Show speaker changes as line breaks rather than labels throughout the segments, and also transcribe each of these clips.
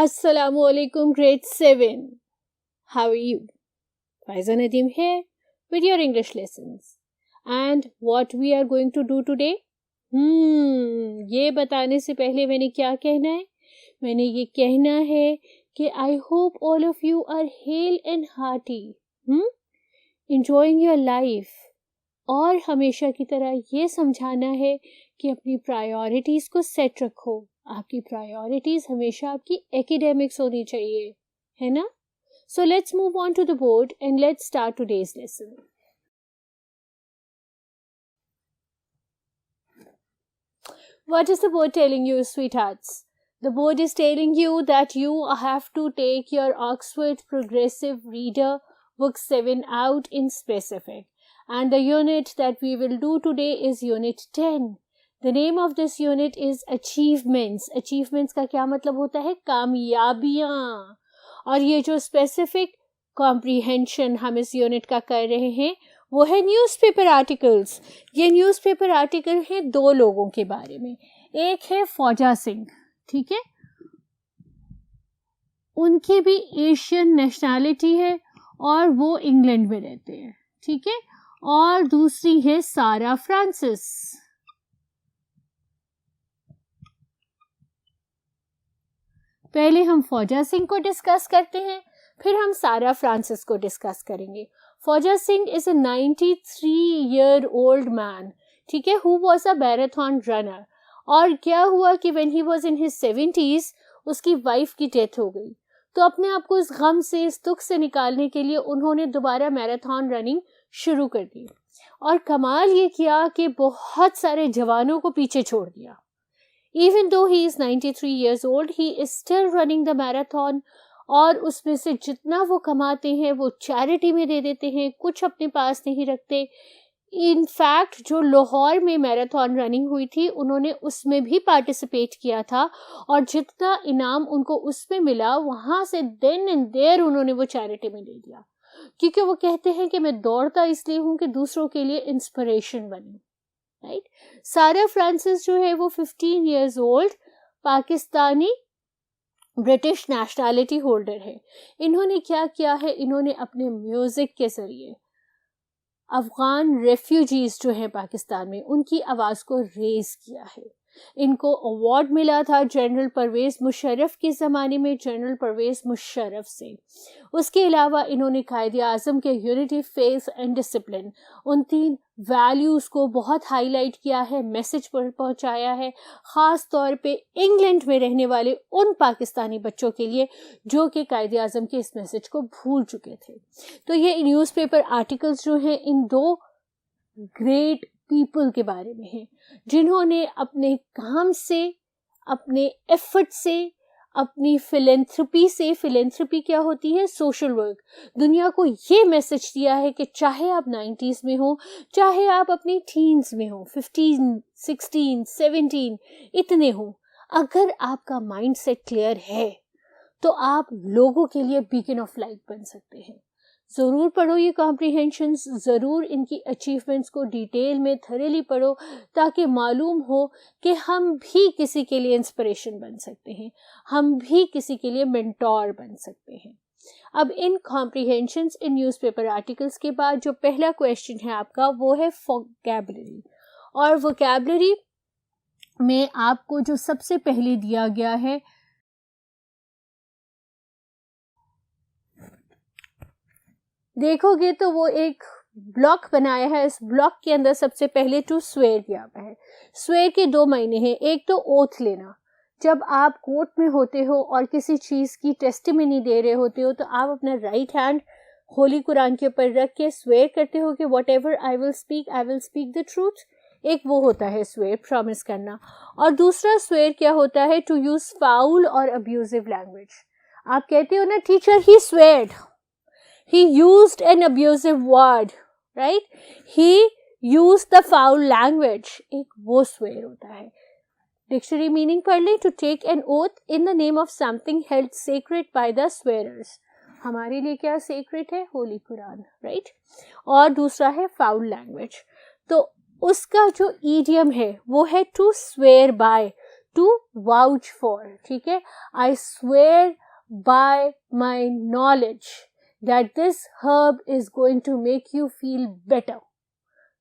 Assalamualaikum grade 7. How are you? Faiza Nadeem here with your English lessons. And what we are going to do today? ये बताने से पहले मैंने क्या कहना है? मैंने ये कहना है कि I hope all of you are hale and hearty. Enjoying your life. और हमेशा की तरह ये समझाना है कि अपनी प्रायोरिटीज़ को सेट रखो. आपकी प्रायोरिटीज़ हमेशा आपकी एकेडमिक्स होनी चाहिए, है ना? So let's move on to the board and let's start today's lesson. What is the board telling you, sweethearts? The board is telling you that you have to take your Oxford Progressive Reader Book 7 out in specific. And the unit that we will do today is Unit 10. The name of this unit is Achievements. Achievements का क्या मतलब होता है? कामयाबियाँ. और ये जो specific comprehension हम इस unit का कर रहे हैं वो है न्यूज़पेपर आर्टिकल्स. ये न्यूज़पेपर आर्टिकल है दो लोगों के बारे में. एक है फौजा सिंह, ठीक है, उनकी भी एशियन नेशनैलिटी है और वो इंग्लैंड में रहते हैं, ठीक है. और दूसरी है सारा फ्रांसिस. पहले हम फौजा सिंह को डिस्कस करते हैं, फिर हम सारा फ्रांसिस को डिस्कस करेंगे. फौजा Singh is a 93-year-old man, ठीक है, who was a marathon runner. और क्या हुआ कि when he was in his 70s उसकी वाइफ की डेथ हो गई. तो अपने आप को इस गम से, इस दुख से निकालने के लिए उन्होंने दोबारा मैराथन रनिंग शुरू कर दी. और कमाल ये किया कि बहुत सारे जवानों को पीछे छोड़ दिया. Even though he is 93 years old, he is still running the marathon. और उसमें से जितना वो कमाते हैं वो चैरिटी में दे देते हैं, कुछ अपने पास नहीं रखते. इनफैक्ट जो लाहौर में मैराथन रनिंग हुई थी उन्होंने उसमें भी पार्टिसिपेट किया था और जितना इनाम उनको उसमें मिला वहाँ से देन एंड देयर उन्होंने वो चैरिटी में दे दिया, क्योंकि वो कहते हैं कि मैं दौड़ता इसलिए हूँ कि दूसरों के लिए इंस्पिरेशन बने. राइट. सारा फ्रांसिस जो है वो 15 years old Pakistani British nationality holder है. इन्होंने क्या किया है? इन्होंने अपने म्यूजिक के जरिए अफगान रेफ्यूजीज जो हैं पाकिस्तान में उनकी आवाज़ को रेज किया है. इनको अवार्ड मिला था जनरल परवेज़ मुशर्रफ के ज़माने में, जनरल परवेज़ मुशर्रफ से. उसके अलावा इन्होंने कायदे आज़म के यूनिटी, फेथ एंड डिसिप्लिन, उन 3 वैल्यूज़ को बहुत हाईलाइट किया है, मैसेज पर पहुंचाया है, ख़ास तौर पे इंग्लैंड में रहने वाले उन पाकिस्तानी बच्चों के लिए जो कि कायदे आज़म के इस मैसेज को भूल चुके थे. तो ये न्यूज़पेपर आर्टिकल्स जो हैं इन 2 ग्रेट पीपल के बारे में है जिन्होंने अपने काम से, अपने एफर्ट से, अपनी फिलेंथ्रपी से, फिलेंथ्रपी क्या होती है? सोशल वर्क, दुनिया को ये मैसेज दिया है कि चाहे आप 90s में हो, चाहे आप अपनी टीन्स में हो, 15, 16, 17 इतने हो, अगर आपका माइंड सेट क्लियर है तो आप लोगों के लिए बीकन ऑफ लाइट बन सकते हैं. ज़रूर पढ़ो ये कॉम्प्रिहेंशंस, ज़रूर इनकी अचीवमेंट्स को डिटेल में थरेली पढ़ो ताकि मालूम हो कि हम भी किसी के लिए इंस्पिरेशन बन सकते हैं, हम भी किसी के लिए मेंटोर बन सकते हैं. अब इन कॉम्प्रिहेंशंस, इन न्यूज़पेपर आर्टिकल्स के बाद जो पहला क्वेश्चन है आपका वो है वोकैबुलरी. और वोकैबुलरी में आपको जो सबसे पहले दिया गया है देखोगे तो वो एक ब्लॉक बनाया है. इस ब्लॉक के अंदर सबसे पहले टू स्वेयर दिया हुआ है. स्वेयर के 2 मायने हैं. एक तो ओथ लेना, जब आप कोर्ट में होते हो और किसी चीज़ की टेस्टिमनी दे रहे होते हो तो आप अपना राइट हैंड होली कुरान के ऊपर रख के स्वेयर करते हो कि what ever I will speak the truth. एक वो होता है स्वेयर, प्रॉमिस करना. और दूसरा स्वेयर क्या होता है? टू यूज़ फाउल और अब्यूजिव लैंग्वेज. आप कहते हो ना टीचर ही sweared, he used an abusive word, right? He used the foul language. एक वो swear होता है. डिक्शनरी मीनिंग पढ़ लें. to take an oath in the name of something held sacred by the swearers. हमारे लिए क्या sacred है? होली कुरान, right? और दूसरा है foul language. तो उसका जो idiom है वो है to swear by, to vouch for, ठीक है. I swear by my knowledge that this herb is going to make you feel better,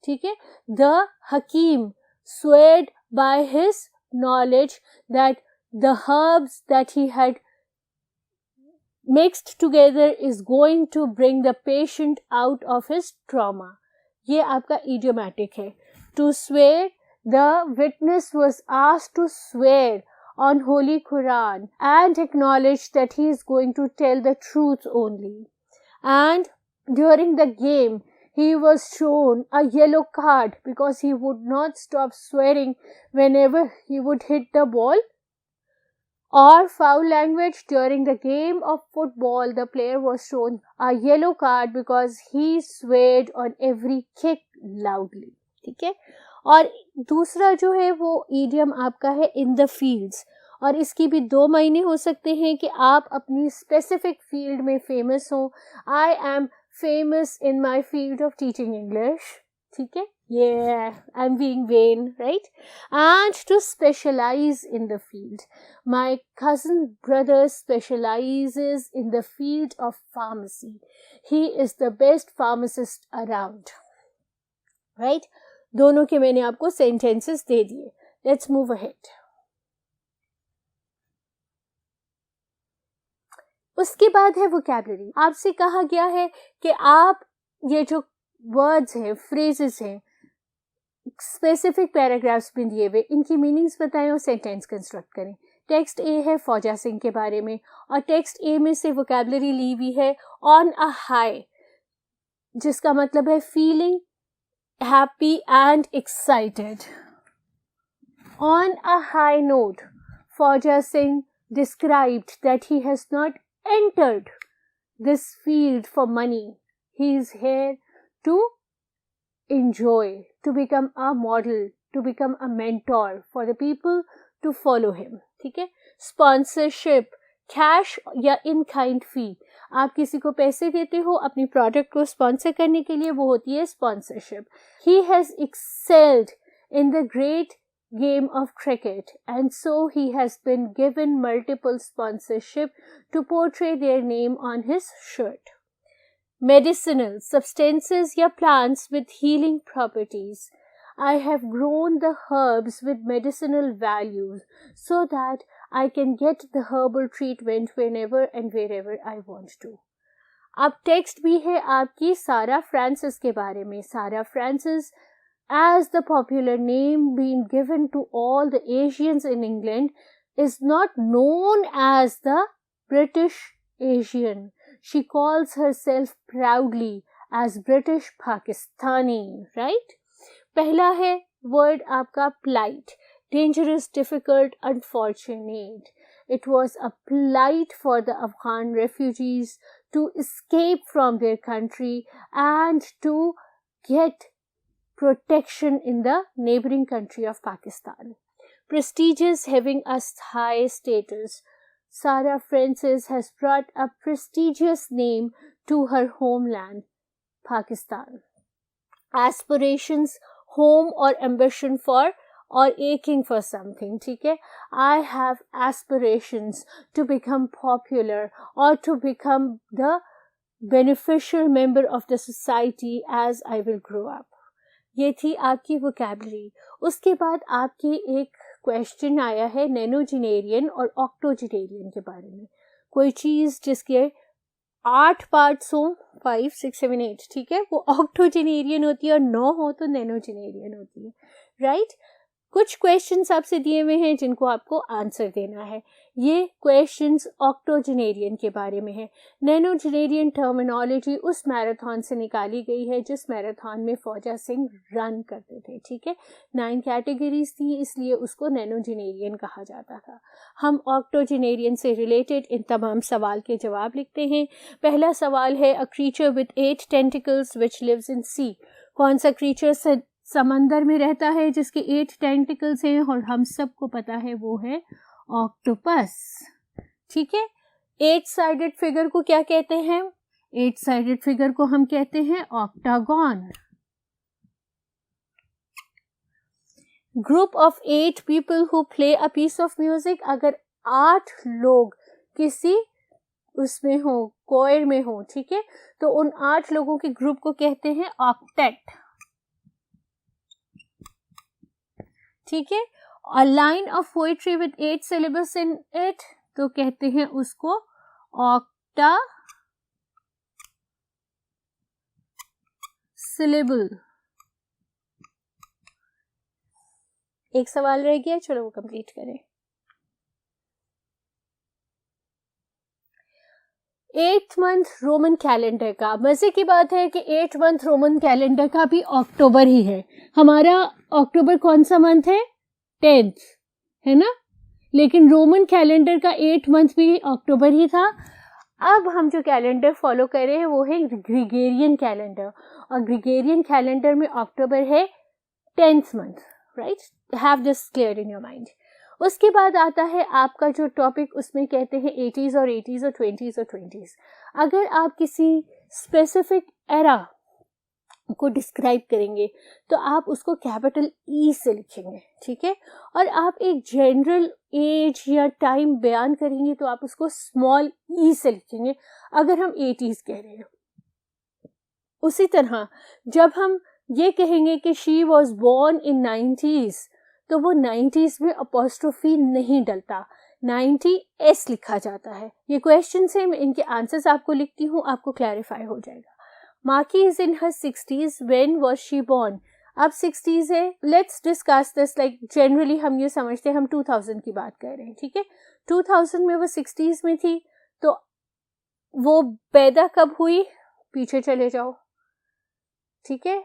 ठीक है. The Hakim sweared by his knowledge that the herbs that he had mixed together is going to bring the patient out of his trauma. ये आपका idiomatic है. To swear, the witness was asked to swear on Holy Quran and acknowledge that he is going to tell the truth only. And during the game, he was shown a yellow card because he would not stop swearing whenever he would hit the ball. Or foul language during the game of football, the player was shown a yellow card because he sweared on every kick loudly. ठीक है. और दूसरा जो है वो idiom आपका है in the fields, और इसकी भी 2 महीने हो सकते हैं कि आप अपनी specific field में famous हो. I am famous in my field of teaching English. ठीक है. Yeah, I'm being vain, right? And to specialize in the field. My cousin brother specializes in the field of pharmacy. He is the best pharmacist around. Right? दोनों के मैंने आपको sentences दे दिए. Let's move ahead. उसके बाद है vocabulary. आपसे कहा गया है कि आप ये जो words हैं, phrases हैं, स्पेसिफिक पैराग्राफ्स में दिए हुए, इनकी मीनिंग्स बताएं और सेंटेंस कंस्ट्रक्ट करें. टेक्स्ट ए है फौजा सिंह के बारे में, और टेक्स्ट ए में से वोकैबुलरी ली हुई है ऑन अ हाई, जिसका मतलब है feeling happy and excited. On a high note, फौजा Singh described that he has not entered this field for money. He is here to enjoy, to become a model, to become a mentor for the people to follow him. ठीक है. Sponsorship, cash या in kind फी, आप किसी को पैसे देते हो अपनी प्रोडक्ट को स्पॉन्सर करने के लिए, वो होती है sponsorship. He has excelled in the great game of cricket and so he has been given multiple sponsorship to portray their name on his shirt. Medicinal, substances या plants with healing properties. I have grown the herbs with medicinal values so that I can get the herbal treatment whenever and wherever I want to. अब text भी है आपकी सारा Francis के बारे में. सारा Francis, as the popular name being given to all the Asians in England, is not known as the British Asian. She calls herself proudly as British Pakistani, right? पहला है word आपका plight, dangerous, difficult, unfortunate. It was a plight for the Afghan refugees to escape from their country and to get protection in the neighboring country of Pakistan. Prestigious, having a high status. Sarah Francis has brought a prestigious name to her homeland, Pakistan. Aspirations, home or ambition for or aching for something, ठीक है. I have aspirations to become popular or to become the beneficial member of the society as I will grow up. ये थी आपकी vocabulary. उसके बाद आपके एक question आया है नैनोजेनेरियन और ऑक्टोजेनेरियन के बारे में. कोई चीज़ जिसके 8 पार्ट्स हो, 5, 6, 7, 8, ठीक है, वो ऑक्टोजेनेरियन होती है, और 9 हो तो नैनोजेनेरियन होती है. राइट. कुछ क्वेश्चंस आपसे दिए हुए हैं जिनको आपको आंसर देना है. ये क्वेश्चंस ऑक्टोजेनेरियन के बारे में है. नैनोजेनेरियन टर्मिनोलॉजी उस मैराथन से निकाली गई है जिस मैराथन में फौजा सिंह रन करते थे. ठीक है, 9 कैटेगरीज थी, इसलिए उसको नैनोजेनेरियन कहा जाता था. हम ऑक्टोजेनेरियन से रिलेटेड इन तमाम सवाल के जवाब लिखते हैं. पहला सवाल है, a creature with 8 tentacles which lives in sea. कौन सा क्रीचर समंदर में रहता है जिसके 8 टेंटिकल्स हैं, और हम सबको पता है वो है ऑक्टोपस. ठीक है. 8 साइडेड फिगर को क्या कहते हैं? 8 साइडेड फिगर को हम कहते हैं octagon. Group of 8 people who play a piece of music, अगर 8 लोग किसी उसमें हो, कोयर में हो, ठीक है, तो उन 8 लोगों के ग्रुप को कहते हैं ऑक्टेट, ठीक है। A line of poetry with 8 syllables in it, तो कहते हैं उसको ऑक्टा सिलेबल। एक सवाल रह गया, चलो वो कंप्लीट करें। 8th मंथ रोमन कैलेंडर का, मजे की बात है कि 8th मंथ रोमन कैलेंडर का भी अक्टूबर ही है। हमारा अक्टूबर कौन सा मंथ है? 10th है ना, लेकिन रोमन कैलेंडर का 8th मंथ भी अक्टूबर ही था। अब हम जो कैलेंडर फॉलो कर रहे हैं वो है ग्रिगोरियन कैलेंडर, और ग्रिगोरियन कैलेंडर में अक्टूबर है 10th month, right? Have this clear in your mind. उसके बाद आता है आपका जो टॉपिक, उसमें कहते हैं 80s और 80s और 20s और 20s। अगर आप किसी स्पेसिफिक एरा को डिस्क्राइब करेंगे तो आप उसको कैपिटल ई से लिखेंगे, ठीक है, और आप एक जनरल एज या टाइम बयान करेंगे तो आप उसको स्मॉल ई से लिखेंगे, अगर हम 80s कह रहे हैं। उसी तरह जब हम ये कहेंगे कि she was born in 90s, तो वो 90s में अपोस्ट्रोफी नहीं डलता, 90s लिखा जाता है। ये क्वेश्चन से मैं इनके आंसर्स आपको लिखती हूँ, आपको क्लैरिफाई हो जाएगा। Markie is in her 60s, when was she born? अब 60s है, let's discuss this, like generally हम ये समझते हैं हम 2000 की बात कर रहे हैं, ठीक है। 2000 में वो 60s में थी, तो वो पैदा कब हुई? पीछे चले जाओ, ठीक है,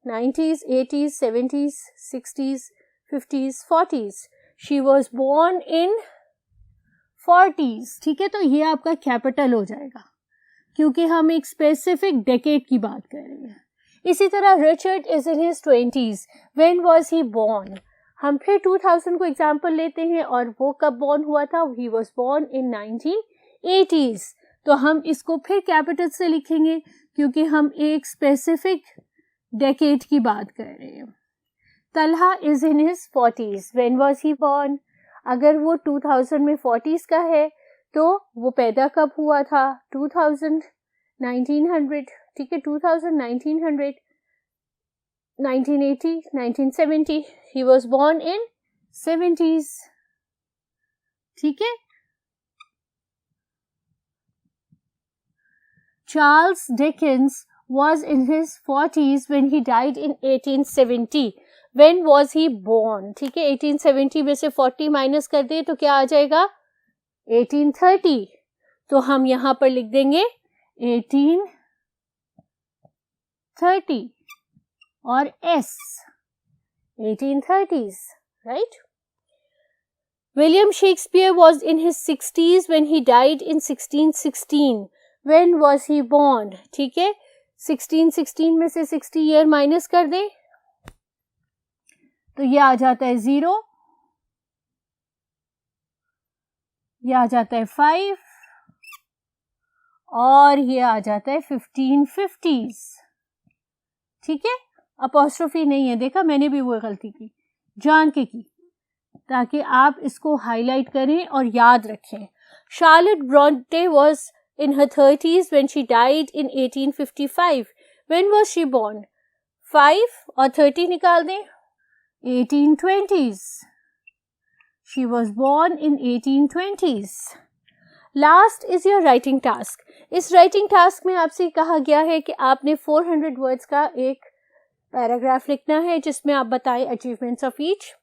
90s, 80s, 70s, 60s, 50s, 40s। She was born in 40s, ठीक है, तो ये आपका कैपिटल हो जाएगा क्योंकि हम एक स्पेसिफिक डेकेड की बात कर रहे हैं। इसी तरह Richard is in his 20s, when was he born? हम फिर 2000 को एग्जांपल लेते हैं, और वो कब बोर्न हुआ था? He was born in 1980s, तो हम इसको फिर कैपिटल से लिखेंगे क्योंकि हम एक स्पेसिफिक डेकेड की बात कर रहे हैं। Talha is in his 40s, when was he born? अगर वो 2000 में 40s का है तो वो पैदा कब हुआ था? 2000, 1900, ठीक है, 2000, 1900, 1980, 1970, he was born in 70s, ठीक है। Charles Dickens was in his 40s when he died in 1870. When was he born? ठीक है, 1870 में से 40 माइनस कर दे तो क्या आ जाएगा? 1830। तो हम यहां पर लिख देंगे 1830 और S 1830s, right? William Shakespeare was in his 60s when he died in 1616. When was he born? ठीक है, 1616 में से 60 ईयर माइनस कर दें तो ये आ जाता है 0, ये आ जाता है 5 और ये आ जाता है 1550s, ठीक है। अपोस्ट्रोफी नहीं है, देखा मैंने भी वो गलती की, जान के की, ताकि आप इसको हाईलाइट करें और याद रखें। Charlotte Bronte was in her 30s when she died in 1855. When was she born? 5 और 30 निकाल दें, 1820s. She was born in 1820s. Last is your writing task. इस writing task में आपसे कहा गया है कि आपने 400 words का एक पैराग्राफ लिखना है जिसमें आप बताएं अचीवमेंट्स ऑफ ईच,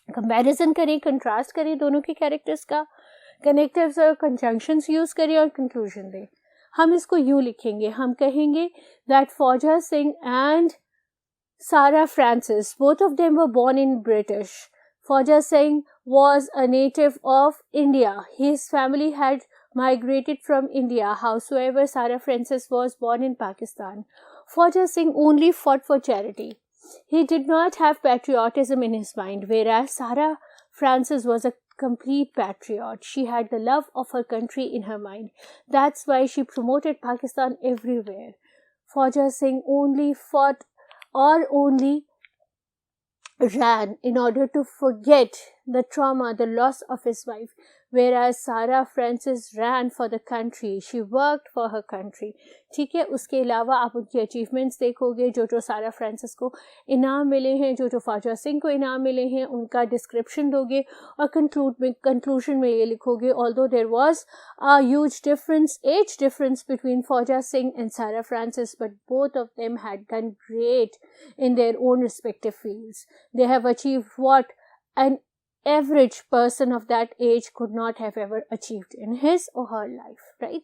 कंपैरिजन करें, कंट्रास्ट करें दोनों के कैरेक्टर्स का, कनेक्टिव्स और कंजंक्शंस यूज करें और कंक्लूजन दें। हम इसको यूं लिखेंगे, हम कहेंगे दैट फौजा सिंह एंड सारा Francis, both of them were born in British. Fauja Singh was a native of India. His family had migrated from India. Howsoever, Sarah Francis was born in Pakistan. Fauja Singh only fought for charity. He did not have patriotism in his mind, whereas Sarah Francis was a complete patriot. She had the love of her country in her mind. That's why she promoted Pakistan everywhere. Fauja Singh only fought or only ran in order to forget the trauma, the loss of his wife, whereas Sarah Francis ran for the country. She worked for her country. ठीक है, उसके अलावा आप उनकी achievements देखोगे, जो सारा Francis को इनाम मिले हैं, जो ख्वाजा सिंह को इनाम मिले हैं, उनका डिस्क्रिप्शन दोगे और कंक्लूजन में ये लिखोगे, although there was a huge difference, age difference between Khwaja Singh and Sarah Francis, but both of them had done great in their own respective fields. They have achieved what an average person of that age could not have ever achieved in his or her life, right?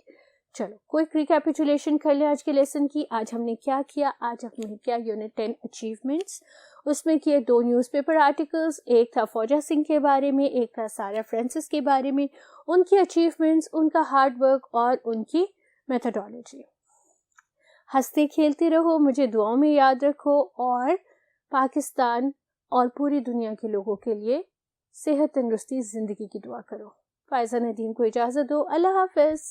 चलो quick recapitulation कर ले आज के lesson की. आज हमने क्या किया? आज हमने किया यूनिट 10 अचीवमेंट्स. उसमें किए 2 न्यूज़पेपर आर्टिकल्स, एक था ख्वाजा सिंह के बारे में, एक था सारा फ्रांसिस के बारे में, उनकी अचीवमेंट्स, उनका हार्ड वर्क और उनकी मेथोडोलॉजी. हंसते खेलते रहो, मुझे दुआओं में याद रखो और पाकिस्तान और पूरी दुनिया के लोगों के लिए सेहत तंदुरुस्ती ज़िंदगी की दुआ करो. फायज़ा नदीम को इजाज़त दो. अल्लाह हाफ़िज़.